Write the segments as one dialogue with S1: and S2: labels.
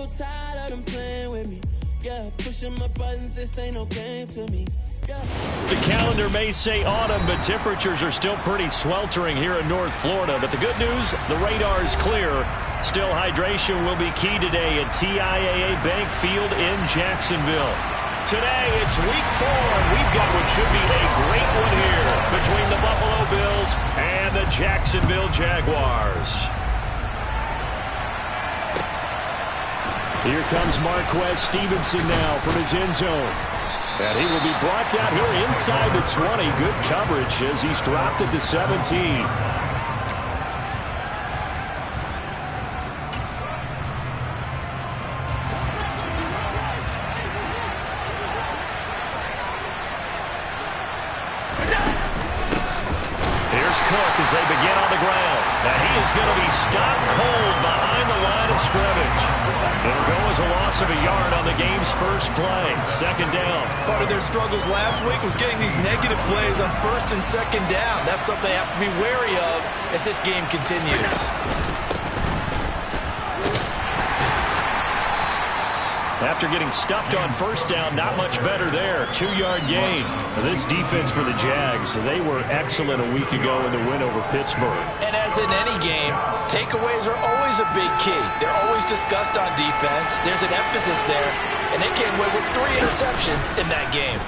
S1: so tired of them playing with me. Yeah, pushing my buttons, this ain't no game to me.
S2: The calendar may say autumn, but temperatures are still pretty sweltering here in North Florida. But the good news, the radar is clear. Still, hydration will be key today at TIAA Bank Field in Jacksonville. Today, it's week 4, and we've got what should be a great one here between the Buffalo Bills and the Jacksonville Jaguars. Here comes Marquez Stevenson now from his end zone. And he will be brought down here inside the 20. Good coverage as he's dropped at the 17. As they begin on the ground. And he is going to be stopped cold behind the line of scrimmage. It'll go as a loss of a yard on the game's first play. Second down.
S3: Part of their struggles last week was getting these negative plays on first and second down. That's something they have to be wary of as this game continues.
S2: After getting stuffed on first down, not much better there. 2-yard gain. This defense for the Jags, they were excellent a week ago in the win over Pittsburgh.
S3: And as in any game, takeaways are always a big key. They're always discussed on defense. There's an emphasis there, and they came away with 3 interceptions in that game.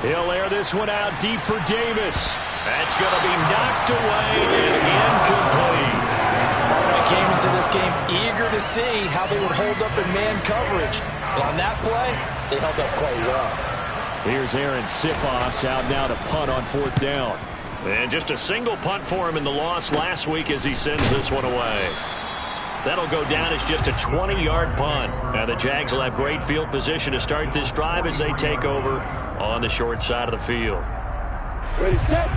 S2: He'll air this one out deep for Davis. That's going to be knocked away and incomplete.
S3: Came into this game eager to see how they would hold up in man coverage. And on that play, they held up quite well.
S2: Here's Aaron Sipos out now to punt on 4th down. And just a single punt for him in the loss last week as he sends this one away. That'll go down as just a 20-yard punt. Now the Jags will have great field position to start this drive as they take over on the short side of the field.
S4: Ready, set.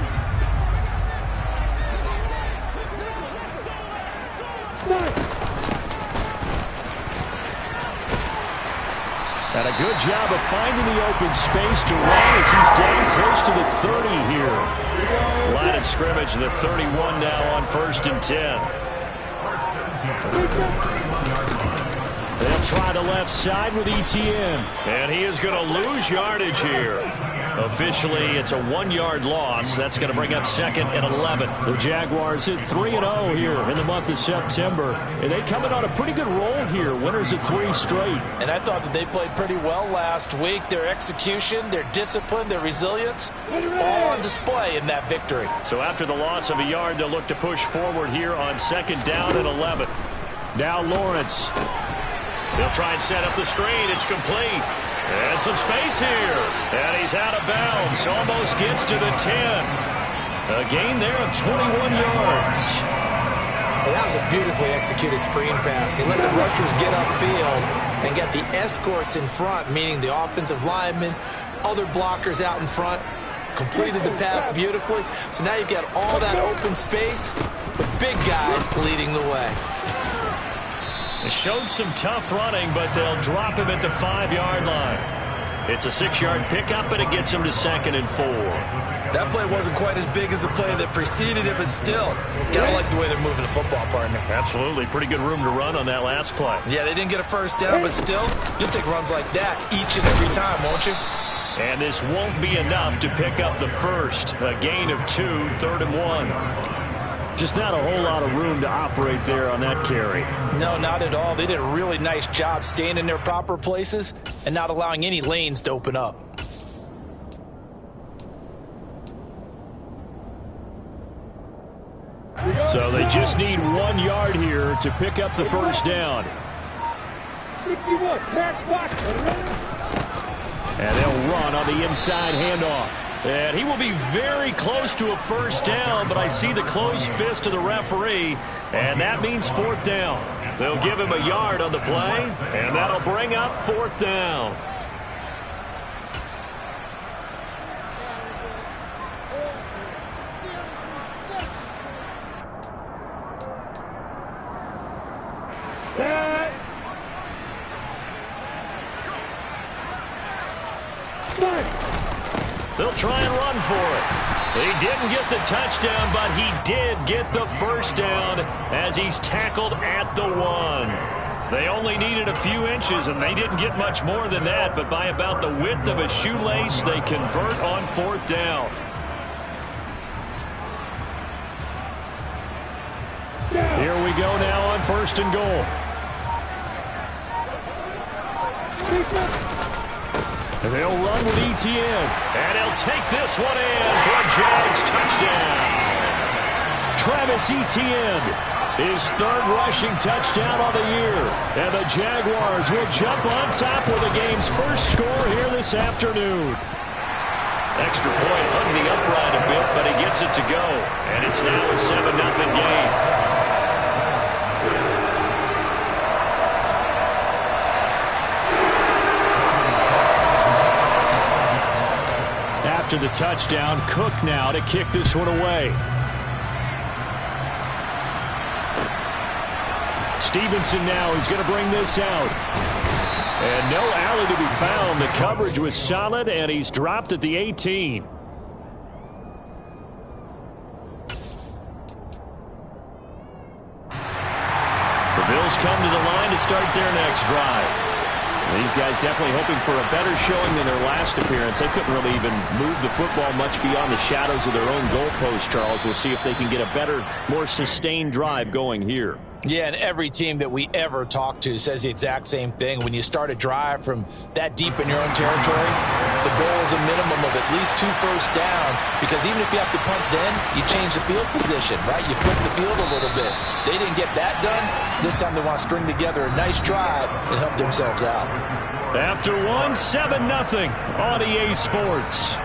S2: And a good job of finding the open space to run as he's down close to the 30 here. Line of scrimmage, the 31 now on 1st and 10. They'll try the left side with Etienne. And he is going to lose yardage here. Officially, it's a 1-yard loss. That's going to bring up 2nd and 11. The Jaguars hit 3-0 here in the month of September. And they come in on a pretty good roll here. Winners of 3 straight.
S3: And I thought that they played pretty well last week. Their execution, their discipline, their resilience, all on display in that victory.
S2: So after the loss of a yard, they'll look to push forward here on 2nd down and 11. Now Lawrence. They'll try and set up the screen. It's complete. And some space here. And he's out of bounds. Almost gets to the 10. A gain there of 21 yards.
S3: And that was a beautifully executed screen pass. He let the rushers get upfield and get the escorts in front, meaning the offensive linemen, other blockers out in front. Completed the pass beautifully. So now you've got all that open space with big guys leading the way.
S2: They showed some tough running, but they'll drop him at the 5-yard line. It's a 6-yard pickup, and it gets him to 2nd and 4.
S3: That play wasn't quite as big as the play that preceded it, but still, gotta like the way they're moving the football, partner.
S2: Absolutely. Pretty good room to run on that last play.
S3: Yeah, they didn't get a first down, but still, you'll take runs like that each and every time, won't you?
S2: And this won't be enough to pick up the first. A gain of 2, 3rd and 1. Just not a whole lot of room to operate there on that carry.
S3: No, not at all. They did a really nice job staying in their proper places and not allowing any lanes to open up.
S2: So they just need 1 yard here to pick up the first down. And they'll run on the inside handoff. And he will be very close to a first down, but I see the closed fist of the referee, and that means 4th down. They'll give him a yard on the play, and that'll bring up 4th down. They'll try and run for it. He didn't get the touchdown, but he did get the first down as he's tackled at the 1. They only needed a few inches, and they didn't get much more than that, but by about the width of a shoelace, they convert on 4th down. Here we go now on 1st and goal. And they'll run with Etienne. And he'll take this one in for a Jads touchdown. Travis Etienne, his 3rd rushing touchdown on the year. And the Jaguars will jump on top with the game's first score here this afternoon. Extra point hung the upright a bit, but he gets it to go. And it's now a 7-0 game. After the touchdown, Cook now to kick this one away. Stevenson now, he's going to bring this out. And no alley to be found. The coverage was solid, and he's dropped at the 18. The Bills come to the line to start their next drive. These guys definitely hoping for a better showing than their last appearance. They couldn't really even move the football much beyond the shadows of their own goalpost, Charles. We'll see if they can get a better, more sustained drive going here.
S3: Yeah, and every team that we ever talk to says the exact same thing. When you start a drive from that deep in your own territory, the goal is a minimum of at least 2 first downs, because even if you have to punt then, you change the field position, right? You flip the field a little bit. They didn't get that done. This time they want to string together a nice drive and help themselves out.
S2: After 7-0 on EA Sports.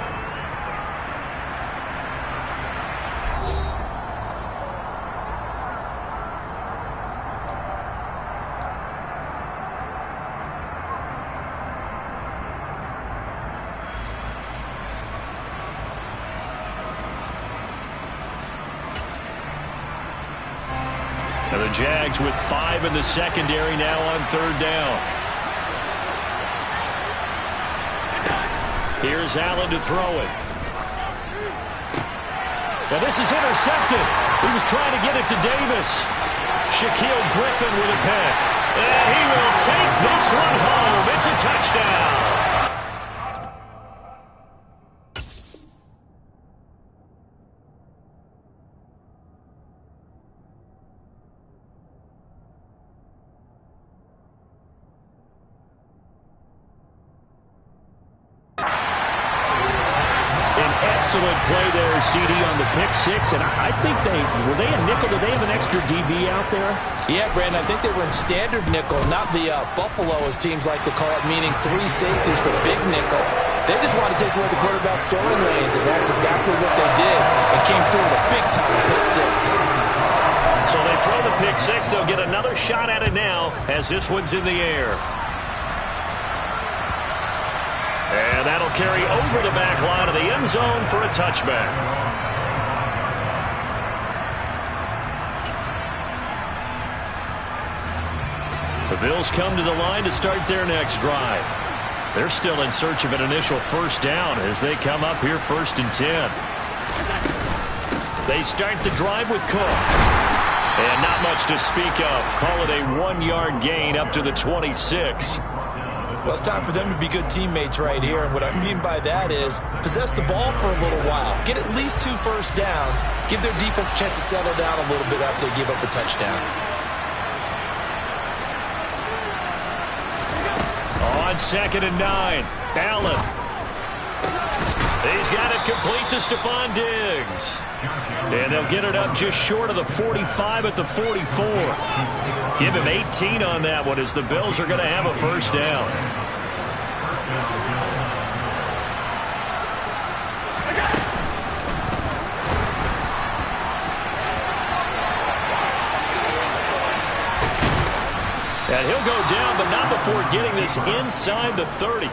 S2: And the Jags with 5 in the secondary now on 3rd down. Here's Allen to throw it. Now this is intercepted. He was trying to get it to Davis. Shaquille Griffin with a pick. And he will take this one home. It's a touchdown. Excellent play there, CD, on the pick 6. And I think were they a nickel? Did they have an extra DB out there?
S3: Yeah, Brandon, I think they were in standard nickel, not the Buffalo, as teams like to call it, meaning 3 safeties for big nickel. They just want to take away the quarterback's throwing lanes, and that's exactly what they did, and came through with a big-time pick 6.
S2: So they throw the pick 6. They'll get another shot at it now as this one's in the air. And that'll carry over the back line of the end zone for a touchback. The Bills come to the line to start their next drive. They're still in search of an initial first down as they come up here 1st and 10. They start the drive with Cook. And not much to speak of. Call it a 1-yard gain up to the 26.
S3: Well, it's time for them to be good teammates right here. And what I mean by that is possess the ball for a little while. Get at least 2 first downs. Give their defense a chance to settle down a little bit after they give up a touchdown.
S2: On 2nd and 9, Allen. He's got it complete to Stephon Diggs. And they'll get it up just short of the 45 at the 44. Give him 18 on that one as the Bills are going to have a first down. And he'll go down, but not before getting this inside the 30.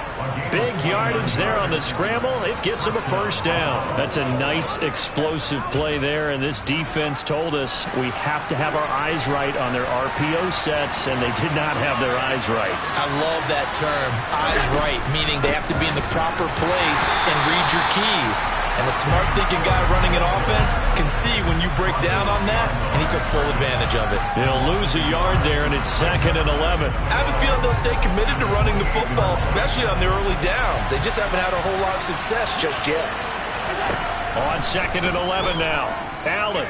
S2: Big yardage there on the scramble. It gets him a first down. That's a nice explosive play there, and this defense told us we have to have our eyes right on their RPO sets, and they did not have their eyes right.
S3: I love that term, eyes right, meaning they have to be in the proper place and read your keys. And a smart thinking guy running an offense can see when you break down on that, and he took full advantage of it.
S2: He'll lose a yard there, and it's 2nd and and 11.
S3: I have a feeling they'll stay committed to running the football, especially on their early downs. They just haven't had a whole lot of success just yet.
S2: On 2nd and 11 now. Allen.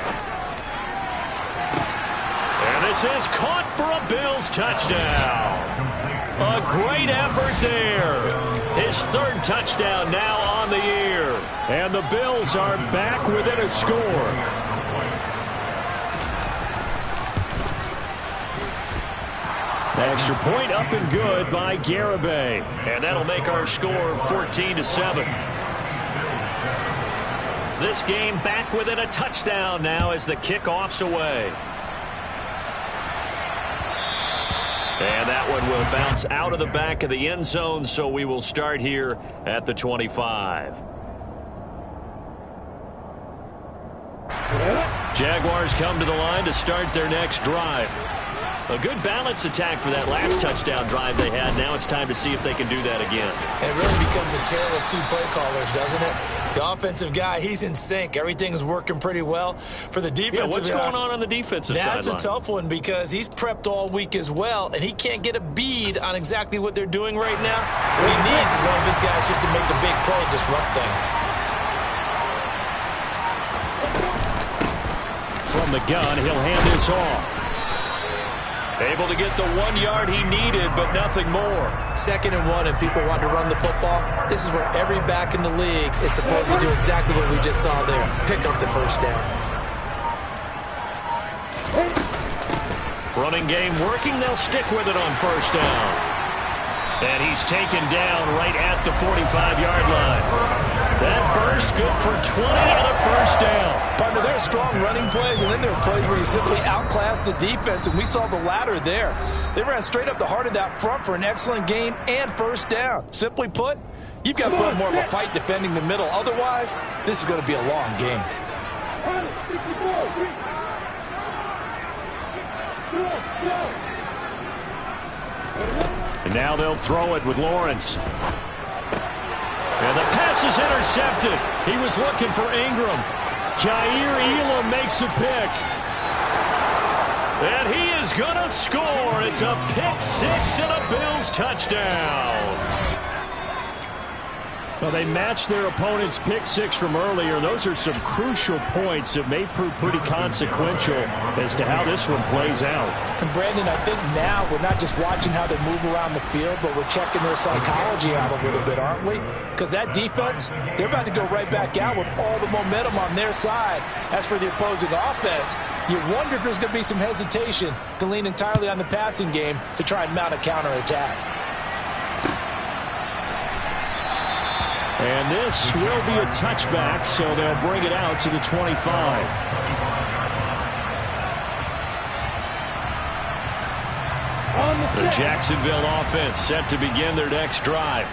S2: And this is caught for a Bills touchdown. A great effort there. His 3rd touchdown now on the year. And the Bills are back within a score. Extra point up and good by Garibay. And that'll make our score 14-7. This game back within a touchdown now as the kickoff's away. And that one will bounce out of the back of the end zone, so we will start here at the 25. Jaguars come to the line to start their next drive. A good balance attack for that last touchdown drive they had. Now it's time to see if they can do that again.
S3: And it really becomes a tale of 2 play callers, doesn't it? The offensive guy, he's in sync. Everything's working pretty well. For the defensive
S2: what's going on the defensive side?
S3: That's a tough one because he's prepped all week as well, and he can't get a bead on exactly what they're doing right now. What he needs is one of his guys just to make the big play and disrupt things.
S2: From the gun, he'll hand this off. Able to get the 1 yard he needed, but nothing more.
S3: 2nd and 1, and people want to run the football. This is where every back in the league is supposed to do exactly what we just saw there. Pick up the 1st down.
S2: Running game working. They'll stick with it on 1st down. And he's taken down right at the 45-yard line. That burst good for 20 and a 1st down.
S5: Partner, there are strong running plays, and then there are plays where you simply outclass the defense, and we saw the latter there. They ran straight up the heart of that front for an excellent gain and 1st down. Simply put, you've got to put up more of a fight defending the middle. Otherwise, this is going to be a long game.
S2: And now they'll throw it with Lawrence. And the pass is intercepted. He was looking for Ingram. Jair Elam makes a pick. And he is going to score. It's a pick 6 and a Bills touchdown. Well, they matched their opponent's pick 6 from earlier. Those are some crucial points that may prove pretty consequential as to how this one plays out.
S5: And Brandon, I think now we're not just watching how they move around the field, but we're checking their psychology out a little bit, aren't we? Because that defense, they're about to go right back out with all the momentum on their side. As for the opposing offense, you wonder if there's going to be some hesitation to lean entirely on the passing game to try and mount a counterattack.
S2: And this will be a touchback, so they'll bring it out to the 25. The Jacksonville offense set to begin their next drive.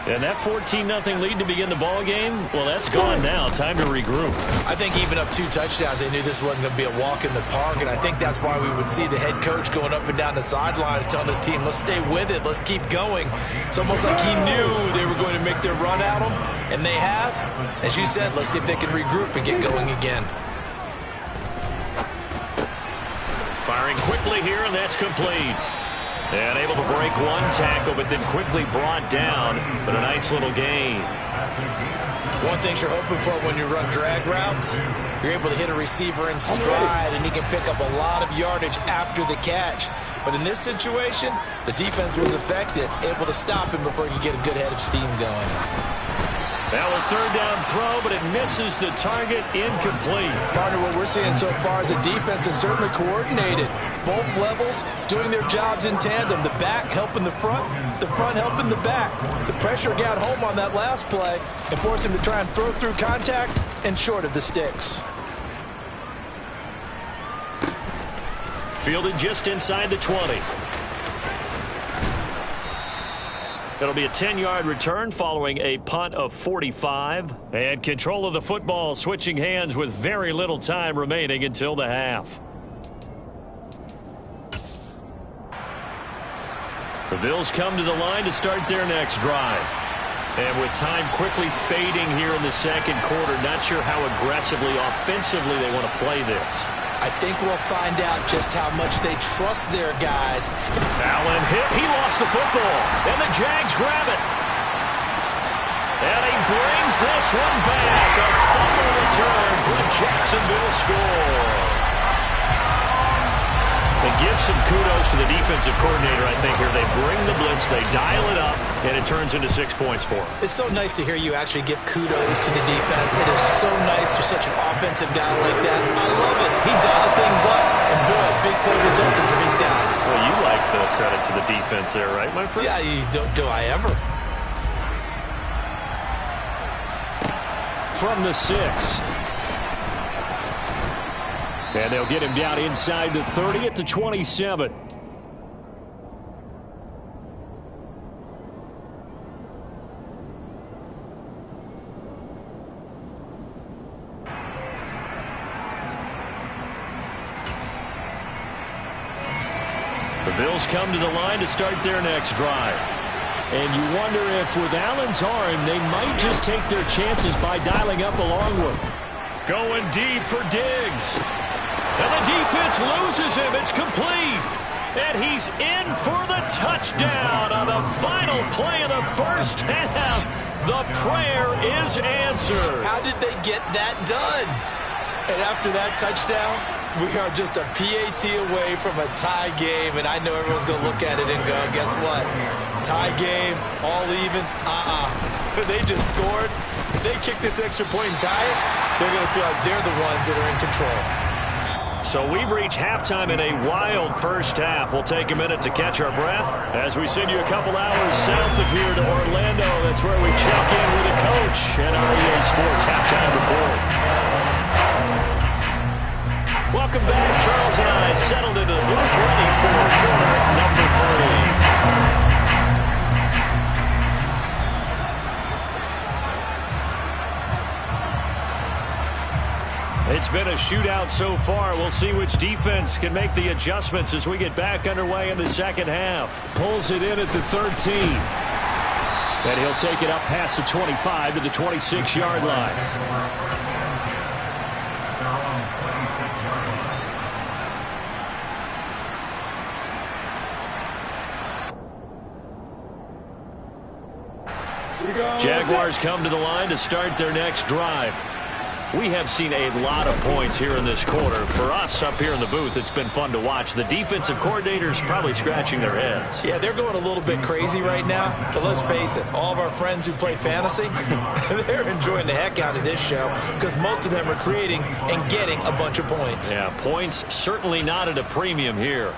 S2: And that 14-0 lead to begin the ball game, well, that's gone now. Time to regroup.
S3: I think even up 2 touchdowns, they knew this wasn't going to be a walk in the park, and I think that's why we would see the head coach going up and down the sidelines telling his team, let's stay with it, let's keep going. It's almost like he knew they were going to make their run at him, and they have. As you said, let's see if they can regroup and get going again.
S2: Firing quickly here, and that's complete. And able to break 1 tackle, but then quickly brought down. But a nice little gain.
S3: One thing you're hoping for when you run drag routes, you're able to hit a receiver in stride, and he can pick up a lot of yardage after the catch. But in this situation, the defense was effective, able to stop him before he could get a good head of steam going.
S2: Now a 3rd down throw, but it misses the target, incomplete.
S5: Partner, what we're seeing so far is the defense is certainly coordinated. Both levels doing their jobs in tandem. The back helping the front helping the back. The pressure got home on that last play and forced him to try and throw through contact and short of the sticks.
S2: Fielded just inside the 20. It'll be a 10-yard return following a punt of 45. And control of the football switching hands with very little time remaining until the half. The Bills come to the line to start their next drive. And with time quickly fading here in the 2nd quarter, not sure how aggressively, offensively they want to play this.
S3: I think we'll find out just how much they trust their guys.
S2: Allen hit. He lost the football. And the Jags grab it. And he brings this one back. A fumble return for a Jacksonville score. They give some kudos to the defensive coordinator, I think, here. They bring the blitz, they dial it up, and it turns into 6 points for them.
S3: It's so nice to hear you actually give kudos to the defense. It is so nice. You're such an offensive guy like that. I love it. He dialed things up, and boy, a big play resulted for his guys.
S2: Well, you like the credit to the defense there, right, my friend?
S3: Yeah, do I ever?
S2: From the 6. And they'll get him down inside the 30 at the 27. The Bills come to the line to start their next drive. And you wonder if with Allen's arm, they might just take their chances by dialing up a long one. Going deep for Diggs. And the defense loses him. It's complete. And he's in for the touchdown on the final play of the first half. The prayer is answered.
S3: How did they get that done? And after that touchdown, we are just a PAT away from a tie game. And I know everyone's going to look at it and go, guess what? Tie game, all even. They just scored. If they kick this extra point and tie it, they're going to feel like they're the ones that are in control.
S2: So we've reached halftime in a wild first half. We'll take a minute to catch our breath as we send you a couple hours south of here to Orlando. That's where we check in with the coach and our EA Sports halftime report. Welcome back. Charles and I settled into the booth ready for quarter number 3. It's been a shootout so far. We'll see which defense can make the adjustments as we get back underway in the second half. Pulls it in at the 13. And he'll take it up past the 25 to the 26-yard line. Jaguars come to the line to start their next drive. We have seen a lot of points here in this quarter. For us up here in the booth, it's been fun to watch. The defensive coordinators probably scratching their heads.
S3: Yeah, they're going a little bit crazy right now. But let's face it, all of our friends who play fantasy, they're enjoying the heck out of this show because most of them are creating and getting a bunch of points.
S2: Yeah, points certainly not at a premium here.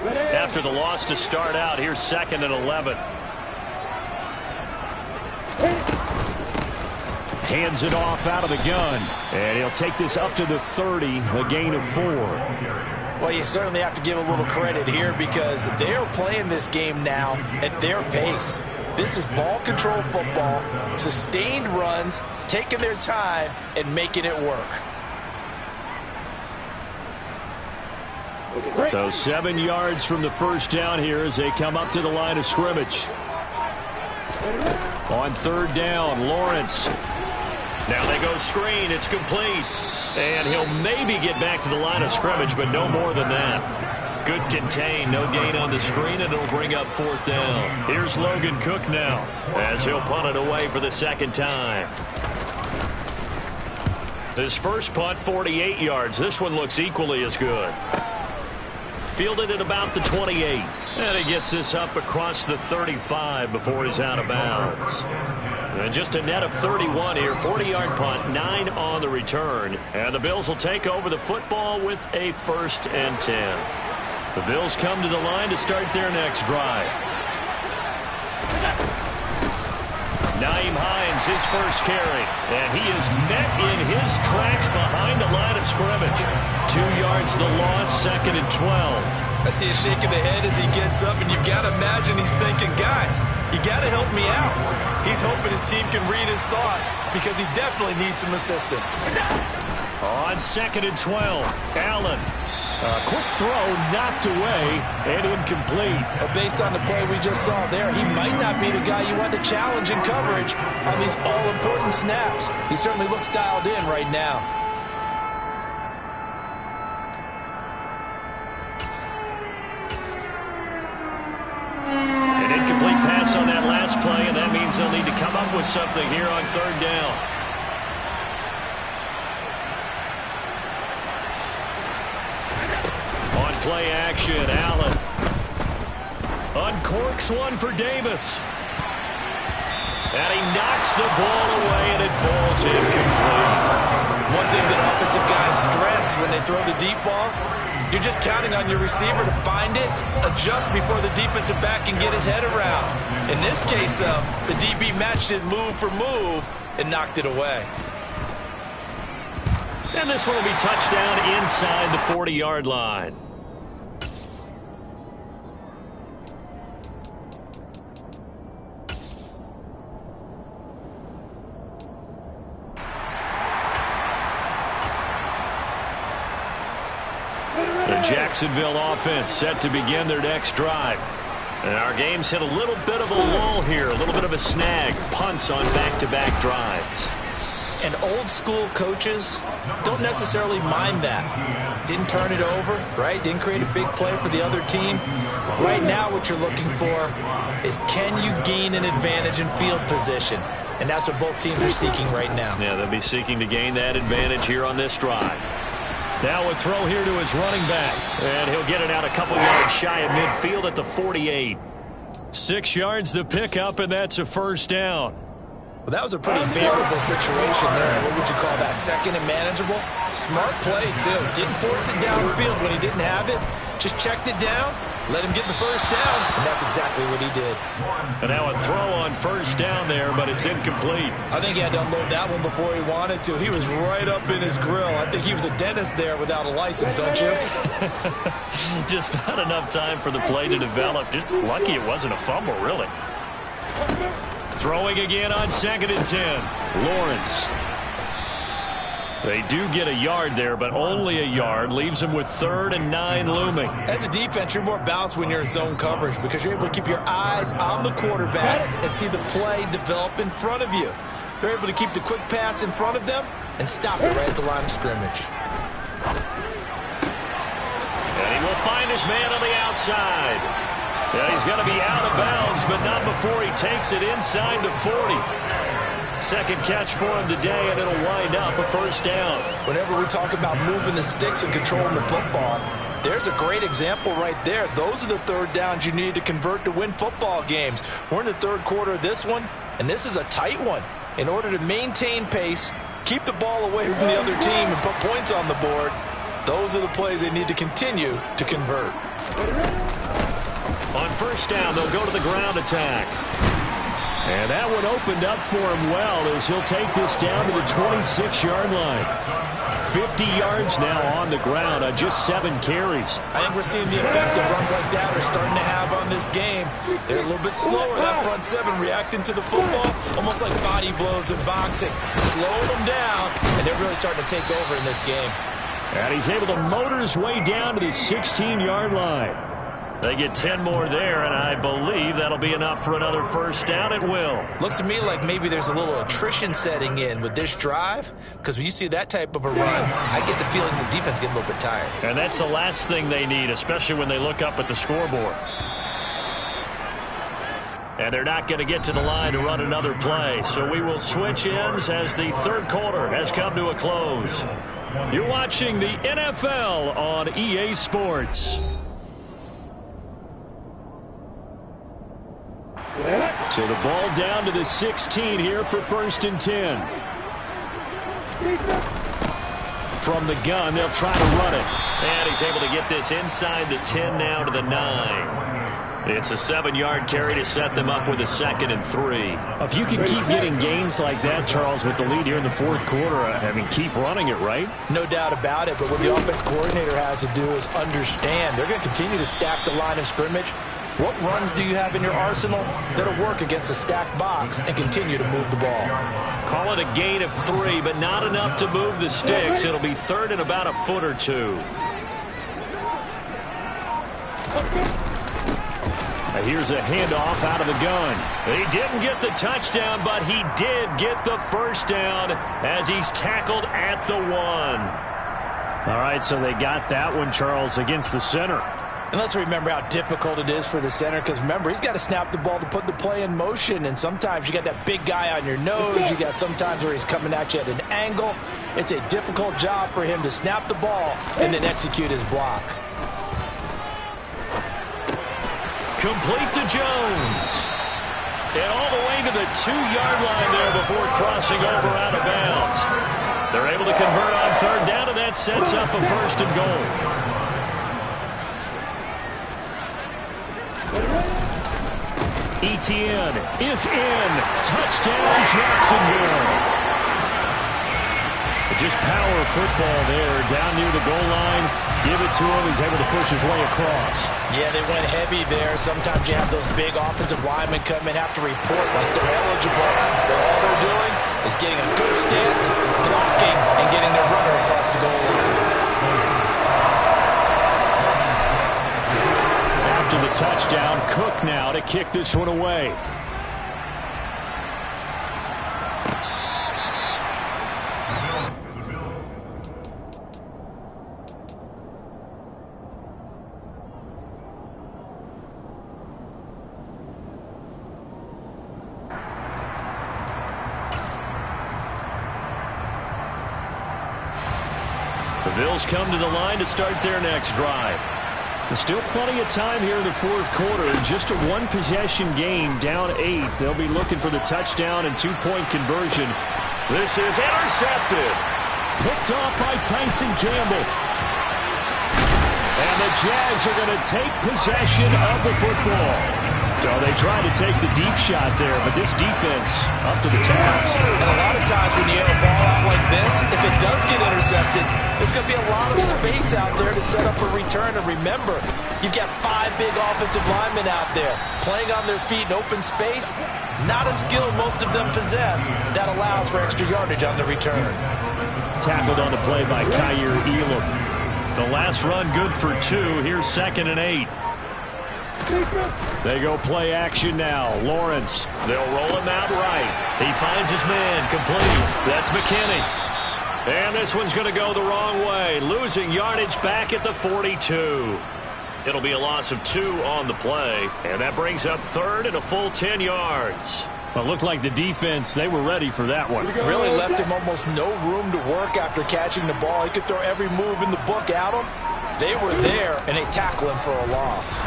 S2: After the loss to start out, here's 2nd and 11. Hands it off out of the gun. And he'll take this up to the 30, a gain of 4.
S5: Well, you certainly have to give a little credit here because they're playing this game now at their pace. This is ball control football, sustained runs, taking their time, and making it work.
S2: So 7 yards from the first down here as they come up to the line of scrimmage. On 3rd down, Lawrence. Now they go screen. It's complete. And he'll maybe get back to the line of scrimmage, but no more than that. Good contain. No gain on the screen, and it'll bring up 4th down. Here's Logan Cook now as he'll punt it away for the 2nd time. His first punt, 48 yards. This one looks equally as good. Fielded at about the 28. And he gets this up across the 35 before he's out of bounds. And just a net of 31 here. 40-yard punt, 9 on the return. And the Bills will take over the football with a 1st and 10. The Bills come to the line to start their next drive. Naeem Hines, his first carry. And he is met in his tracks behind the line of scrimmage. 2 yards the loss, 2nd and 12.
S3: I see a shake of the head as he gets up, and you've got to imagine he's thinking, guys, you got to help me out. He's hoping his team can read his thoughts because he definitely needs some assistance.
S2: On 2nd and 12, Allen. A quick throw knocked away and incomplete.
S5: Based on the play we just saw there, he might not be the guy you want to challenge in coverage on these all-important snaps. He certainly looks dialed in right now.
S2: Incomplete pass on that last play, and that means they'll need to come up with something here on third down. On play action, Allen uncorks one for Davis. And he knocks the ball away, and it falls incomplete.
S3: One thing that offensive guys stress when they throw the deep ball, you're just counting on your receiver to find it, adjust before the defensive back can get his head around. In this case, though, the DB matched it move for move and knocked it away.
S2: And this one will be touchdown inside the 40-yard line. The Jacksonville offense set to begin their next drive. And our game's hit a little bit of a lull here, a little bit of a snag. Punts on back-to-back drives.
S3: And old-school coaches don't necessarily mind that. Didn't turn it over, right? Didn't create a big play for the other team. Right now what you're looking for is, can you gain an advantage in field position? And that's what both teams are seeking right now.
S2: Yeah, they'll be seeking to gain that advantage here on this drive. Now a throw here to his running back. And he'll get it out a couple yards shy of midfield at the 48. 6 yards the pickup, and that's a first down.
S3: Well, that was a pretty favorable situation there. What would you call that? Second and manageable? Smart play, too. Didn't force it downfield when he didn't have it. Just checked it down, let him get the first down, and that's exactly what he did.
S2: And now a throw on first down there, but it's incomplete.
S3: I think he had to unload that one before he wanted to. He was right up in his grill. I think he was a dentist there without a license, don't you?
S2: Just not enough time for the play to develop. Just lucky it wasn't a fumble, really. Throwing again on 2nd and 10. Lawrence. They do get a yard there, but only a yard. Leaves them with 3rd and 9 looming.
S3: As a defense, you're more balanced when you're in zone coverage because you're able to keep your eyes on the quarterback and see the play develop in front of you. They're able to keep the quick pass in front of them and stop it right at the line of scrimmage.
S2: And he will find his man on the outside. Yeah, he's going to be out of bounds, but not before he takes it inside the 40. Second catch for him today, and it'll wind up a first down.
S3: Whenever we talk about moving the sticks and controlling the football, there's a great example right there. Those are the third downs you need to convert to win football games. We're in the third quarter of this one, and this is a tight one. In order to maintain pace, keep the ball away from the other team, and put points on the board, those are the plays they need to continue to convert.
S2: On first down, they'll go to the ground attack. And that one opened up for him well as he'll take this down to the 26-yard line. 50 yards now on the ground on just 7 carries.
S3: I think we're seeing the effect that runs like that are starting to have on this game. They're a little bit slower, that front 7, reacting to the football, almost like body blows in boxing. Slowing them down, and they're really starting to take over in this game.
S2: And he's able to motor his way down to the 16-yard line. They get 10 more there, and I believe that'll be enough for another first down. It will.
S3: Looks to me like maybe there's a little attrition setting in with this drive, because when you see that type of a run, I get the feeling the defense getting a little bit tired.
S2: And that's the last thing they need, especially when they look up at the scoreboard. And they're not going to get to the line to run another play, so we will switch ends as the third quarter has come to a close. You're watching the NFL on EA Sports. So the ball down to the 16 here for 1st and 10. From the gun, they'll try to run it. And he's able to get this inside the 10 now to the 9. It's a 7-yard carry to set them up with a 2nd and 3.
S6: If you can keep getting gains like that, Charles, with the lead here in the fourth quarter, I mean, keep running it, right?
S3: No doubt about it, but what the offense coordinator has to do is understand. They're going to continue to stack the line of scrimmage. What runs do you have in your arsenal that'll work against a stacked box and continue to move the ball?
S2: Call it a gain of 3, but not enough to move the sticks. It'll be 3rd and about a foot or 2. Here's a handoff out of the gun. He didn't get the touchdown, but he did get the first down as he's tackled at the 1.
S6: All right, so they got that one, Charles, against the center.
S5: And let's remember how difficult it is for the center, because remember, he's got to snap the ball to put the play in motion, and sometimes you got that big guy on your nose. You got sometimes where he's coming at you at an angle. It's a difficult job for him to snap the ball and then execute his block.
S2: Complete to Jones. And all the way to the 2-yard line there before crossing over out of bounds. They're able to convert on third down, and that sets up a 1st and goal. Etienne is in. Touchdown, Jacksonville. Just power football there, down near the goal line. Give it to him. He's able to push his way across.
S5: Yeah, they went heavy there. Sometimes you have those big offensive linemen come in, have to report like they're eligible. But all they're doing is getting a good stance, blocking, and getting their runner across the goal line.
S2: After the touchdown, Cook now to kick this one away. The Bills come to the line to start their next drive. There's still plenty of time here in the 4th quarter. Just a 1-possession game, down 8. They'll be looking for the touchdown and 2-point conversion. This is intercepted. Picked off by Tyson Campbell. And the Jags are going to take possession of the football. So they tried to take the deep shot there, but this defense up to the task.
S5: And a lot of times when you have a ball out like this, if it does get intercepted, there's going to be a lot of space out there to set up a return. And remember, you've got 5 big offensive linemen out there playing on their feet in open space. Not a skill most of them possess. That allows for extra yardage on the return.
S2: Tackled on the play by Kyer Elam. The last run good for 2. Here's 2nd and 8. They go play action now. Lawrence. They'll roll him out right. He finds his man. Complete. That's McKinney. And this one's going to go the wrong way. Losing yardage back at the 42. It'll be a loss of 2 on the play. And that brings up 3rd and a full 10 yards.
S6: Well, it looked like the defense, they were ready for that one.
S5: Really left him almost no room to work after catching the ball. He could throw every move in the book at him. They were there, and they tackle him for a loss.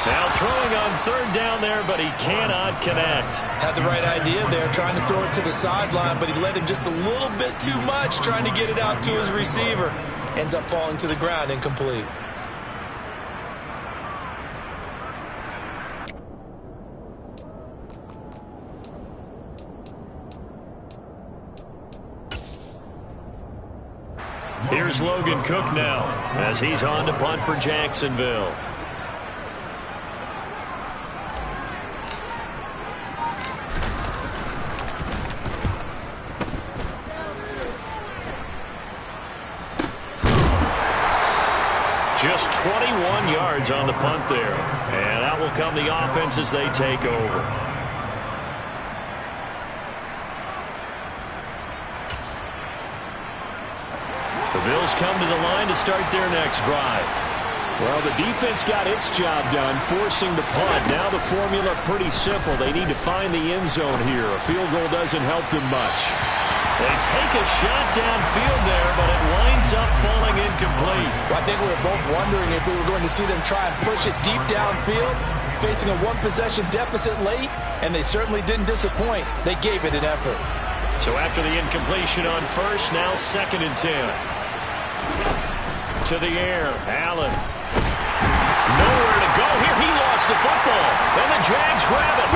S2: Now throwing on 3rd down there, but he cannot connect.
S3: Had the right idea there, trying to throw it to the sideline, but he let him just a little bit too much, trying to get it out to his receiver. Ends up falling to the ground, incomplete.
S2: Here's Logan Cook now, as he's on to punt for Jacksonville. Just 21 yards on the punt there. And out will come the offense as they take over. The Bills come to the line to start their next drive. Well, the defense got its job done, forcing the punt. Now the formula pretty simple. They need to find the end zone here. A field goal doesn't help them much. They take a shot downfield there, but it winds up falling incomplete.
S5: Well, I think we were both wondering if we were going to see them try and push it deep downfield, facing a 1-possession deficit late, and they certainly didn't disappoint. They gave it an effort.
S2: So after the incompletion on 1st, now 2nd and 10. To the air, Allen. Nowhere to go here. He lost the football. And the Jags grab it.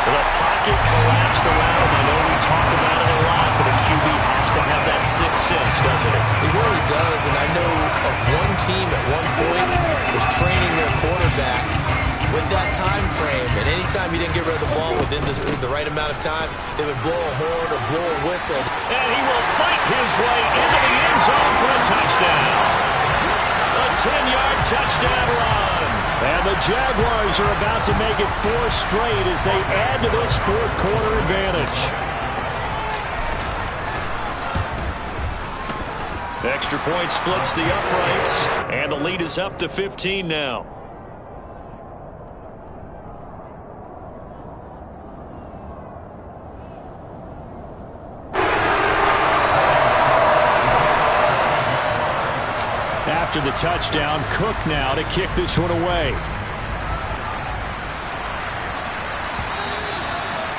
S2: The pocket collapsed around him. I know we talk about it a lot, but a QB has to have that 6th sense, doesn't it?
S3: It really does, and I know of one team at one point was training their quarterback with that time frame, and anytime he didn't get rid of the ball within the right amount of time, they would blow a horn or blow a whistle.
S2: And he will fight his way into the end zone for a touchdown. A 10-yard touchdown run. And the Jaguars are about to make it 4 straight as they add to this 4th quarter advantage. The extra point splits the uprights, and the lead is up to 15 now. After the touchdown, Cook now to kick this one away.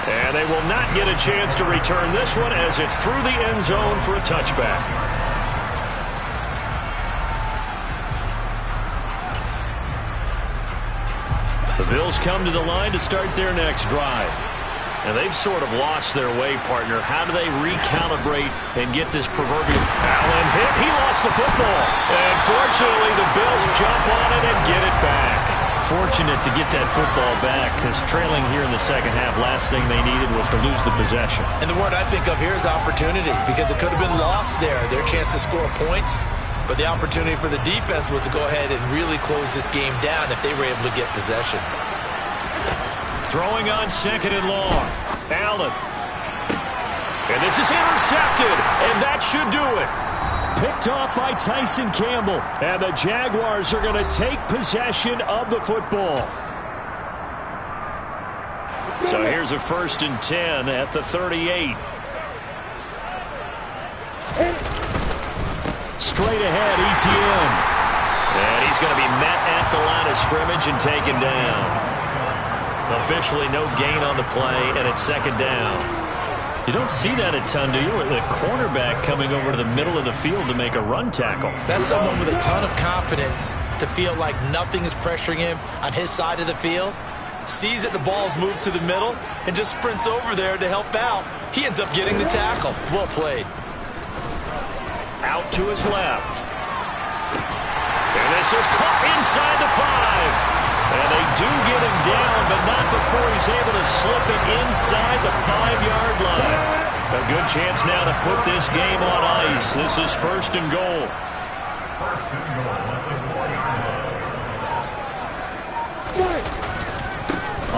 S2: And they will not get a chance to return this one as it's through the end zone for a touchback. The Bills come to the line to start their next drive. And they've sort of lost their way, partner. How do they recalibrate and get this proverbial Allen hit? He lost the football. And fortunately, the Bills jump on it and get it back. Fortunate to get that football back, because trailing here in the second half, last thing they needed was to lose the possession.
S3: And the word I think of here is opportunity, because it could have been lost there, their chance to score points. But the opportunity for the defense was to go ahead and really close this game down if they were able to get possession.
S2: Throwing on second and long. Allen. And this is intercepted, and that should do it. Picked off by Tyson Campbell. And the Jaguars are going to take possession of the football. So here's a 1st and 10 at the 38. Straight ahead, Etienne. And he's going to be met at the line of scrimmage and taken down. Officially no gain on the play, and it's second down. You don't see that a ton, do you? The cornerback coming over to the middle of the field to make a run tackle.
S3: That's someone with a ton of confidence to feel like nothing is pressuring him on his side of the field. Sees that the ball's moved to the middle and just sprints over there to help out. He ends up getting the tackle. Well played.
S2: Out to his left. And this is caught inside the 5. And they do get him down, but not before he's able to slip it inside the 5-yard line. A good chance now to put this game on ice. This is 1st and goal.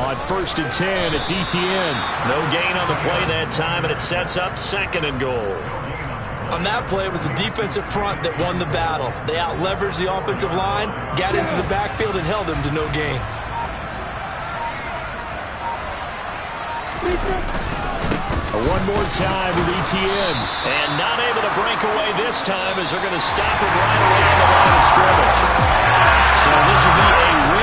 S2: On 1st and 10, it's Etienne. No gain on the play that time, and it sets up 2nd and goal.
S3: On that play, it was the defensive front that won the battle. They out-leveraged the offensive line, got into the backfield, and held them to no gain.
S2: One more time with Etienne. And not able to break away this time as they're going to stop him right away on the line of scrimmage. So this will be a